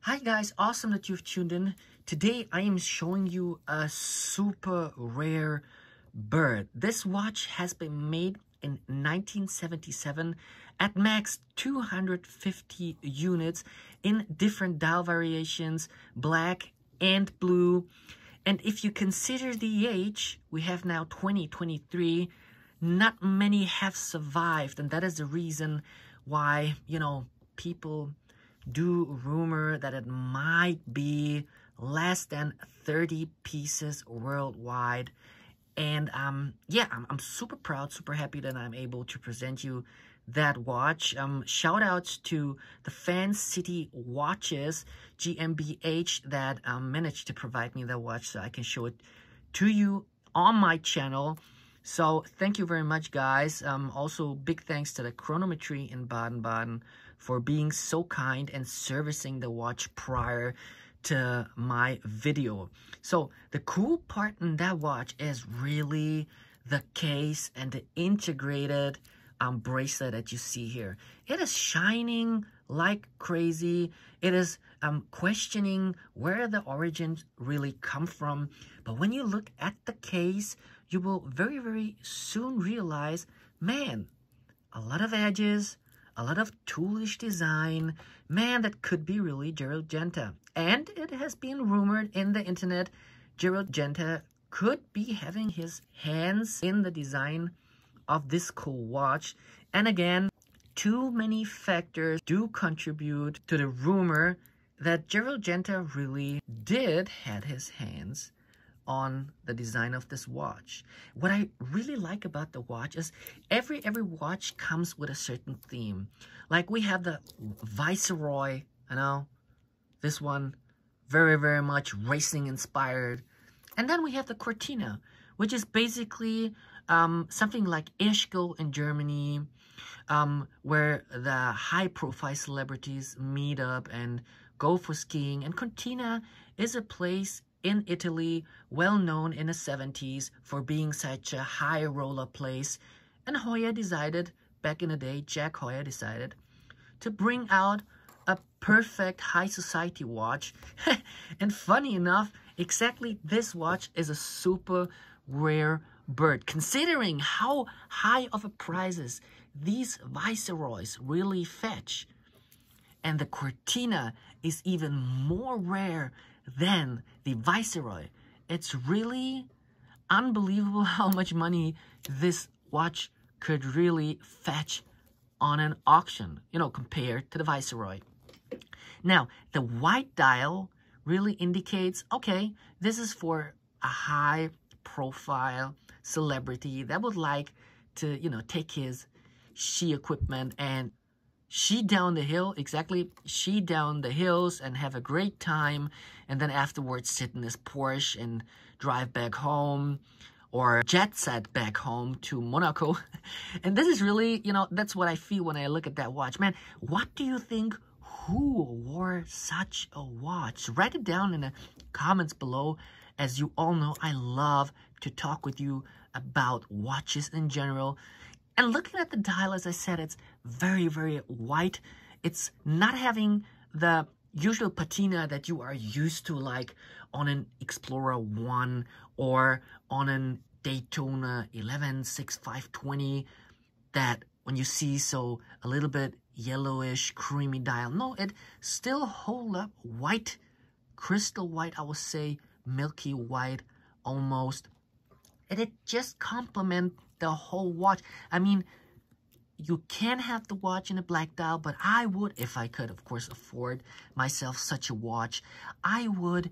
Hi guys, awesome that you've tuned in. Today I am showing you a super rare bird. This watch has been made in 1977 at max 250 units in different dial variations, black and blue. And if you consider the age, we have now 2023, not many have survived, and that is the reason why, people do rumor that it might be less than 30 pieces worldwide. And yeah, I'm super proud, super happy that I'm able to present you that watch. Shout outs to the fans City Watches GmbH that managed to provide me that watch so I can show it to you on my channel. So thank you very much, guys. Also, big thanks to the Chronometrie in Baden-Baden for being so kind and servicing the watch prior to my video. So the cool part in that watch is really the case and the integrated bracelet that you see here. It is shining like crazy. It is questioning where the origins really come from. But when you look at the case, you will very, very soon realize, man, a lot of edges, a lot of toolish design, man, that could be really Gerald Genta. And it has been rumored in the internet, Gerald Genta could be having his hands in the design of this cool watch. And again, too many factors do contribute to the rumor that Gerald Genta really did had his hands on the design of this watch. What I really like about the watch is every watch comes with a certain theme. Like we have the Viceroy, this one, very, very much racing inspired. And then we have the Cortina, which is basically something like Ischgl in Germany, where the high-profile celebrities meet up and go for skiing. And Cortina is a place in Italy, well known in the 70s for being such a high roller place. And Heuer decided, back in the day, Jack Heuer decided to bring out a perfect high society watch. And funny enough, exactly this watch is a super rare bird, considering how high of a prices these Viceroys really fetch. And the Cortina is even more rare than the Viceroy. It's really unbelievable how much money this watch could really fetch on an auction, compared to the Viceroy. Now, the white dial really indicates, okay, this is for a high-profile celebrity that would like to, take his ski equipment and ski down the hill, ski down the hills and have a great time, and then afterwards sit in his Porsche and drive back home, or jet set back home to Monaco. And this is really, that's what I feel when I look at that watch. Man, what do you think? Who wore such a watch? Write it down in the comments below. As you all know, I love to talk with you about watches in general. And looking at the dial, as I said, it's very, very white. It's not having the usual patina that you are used to, like on an Explorer 1 or on an Daytona 11-6520, that when you see so a little bit yellowish, creamy dial. No, it still hold up white, crystal white, I would say milky white almost. And it just complements the whole watch. I mean, you can have the watch in a black dial, but I would, if I could, of course, afford myself such a watch, I would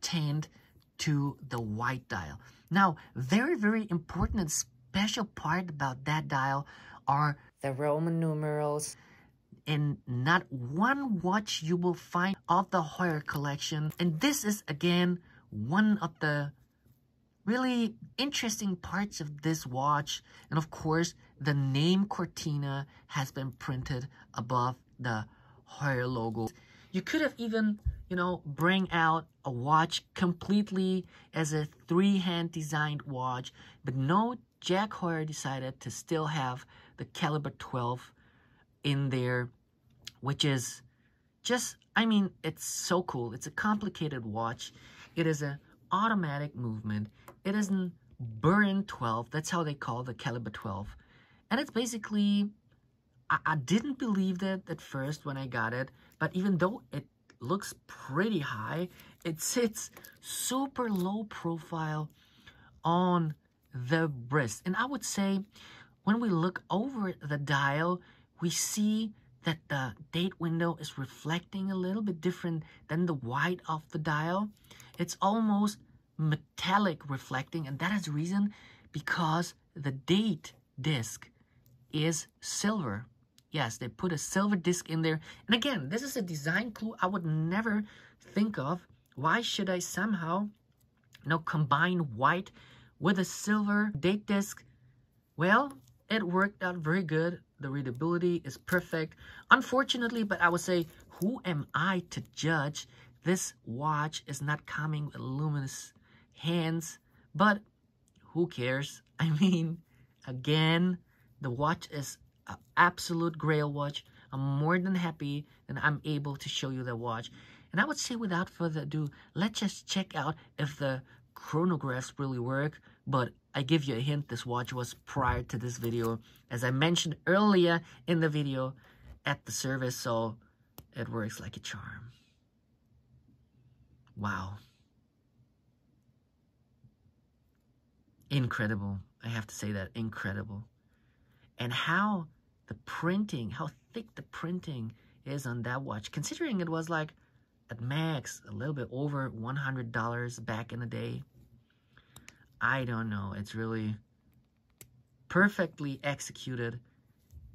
tend to the white dial. Now, very, very important and special part about that dial are the Roman numerals. In not one watch you will find of the Heuer collection. And this is, again, one of the really interesting parts of this watch. And of course, the name Cortina has been printed above the Heuer logo. You could have even, bring out a watch completely as a three-hand designed watch. But no, Jack Heuer decided to still have the caliber 12 in there, which is I mean, it's so cool. It's a complicated watch. It is an automatic movement. It is an Burin 12. That's how they call the caliber 12. And it's basically, I didn't believe that at first when I got it, but even though it looks pretty high, it sits super low profile on the wrist. And I would say when we look over the dial, we see that the date window is reflecting a little bit different than the white of the dial. It's almost metallic reflecting, and that is the reason because the date disc is silver. Yes, they put a silver disc in there. And again, this is a design clue I would never think of. Why should I somehow combine white with a silver date disc? Well, it worked out very good. The readability is perfect. Unfortunately, but I would say, who am I to judge? This watch is not coming with luminous hands, but who cares? I mean, again, the watch is an absolute grail watch. I'm more than happy that I'm able to show you the watch. And I would say without further ado, let's just check out if the chronographs really work. But I give you a hint, this watch was prior to this video, as I mentioned earlier in the video, at the service, so it works like a charm. Wow. Incredible. I have to say that, incredible. And how the printing, how thick the printing is on that watch, considering it was like at max a little bit over $100 back in the day. I don't know. It's really perfectly executed,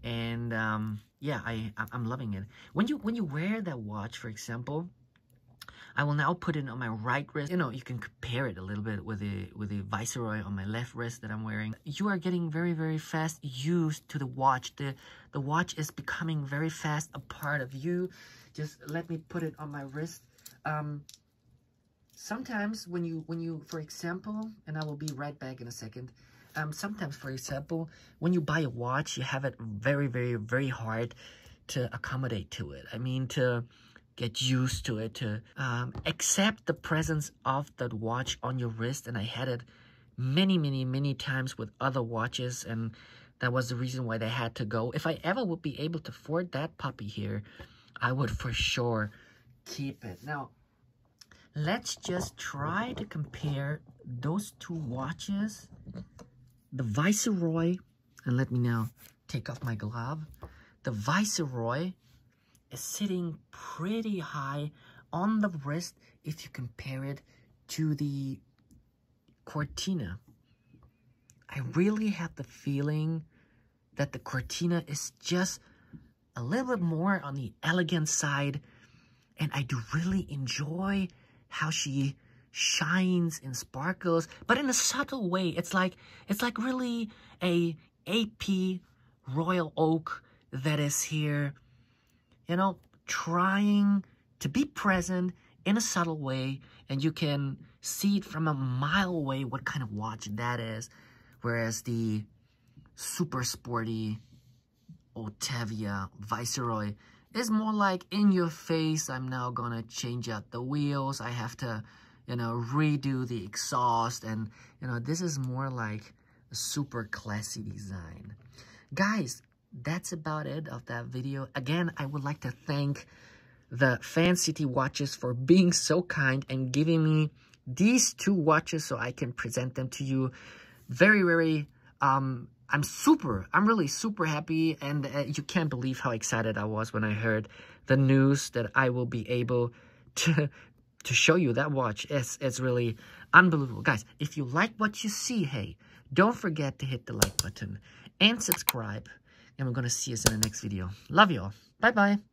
and yeah, I'm loving it. When you wear that watch, for example, I will now put it on my right wrist. You know, you can compare it a little bit with the Viceroy on my left wrist that I'm wearing. You are getting very, very fast used to the watch. The watch is becoming very fast a part of you. Just let me put it on my wrist. Sometimes when you, for example, and I will be right back in a second. Sometimes, for example, when you buy a watch, you have it very, very, very hard to accommodate to it. I mean, to get used to it, to accept the presence of that watch on your wrist. And I had it many, many, many times with other watches, and that was the reason why they had to go. If I ever would be able to afford that puppy here, I would for sure keep it. Now, let's just try to compare those two watches. The Viceroy, and let me now take off my glove. The Viceroy is sitting pretty high on the wrist if you compare it to the Cortina. I really have the feeling that the Cortina is just a little bit more on the elegant side, and I do really enjoy how she shines and sparkles, but in a subtle way. It's like really a AP Royal Oak that is here, you know, trying to be present in a subtle way, and you can see it from a mile away what kind of watch that is. Whereas the super sporty Otavia Viceroy is more like in your face. I'm now gonna change out the wheels. I have to, you know, redo the exhaust, and you know, this is more like a super classy design. Guys, that's about it of that video. Again, I would like to thank the fan City Watches for being so kind and giving me these two watches so I can present them to you. Very, very, I'm really super happy, and you can't believe how excited I was when I heard the news that I will be able to show you that watch. It's really unbelievable. Guys, if you like what you see, hey, don't forget to hit the like button and subscribe, and we're going to see us in the next video. Love you all. Bye-bye.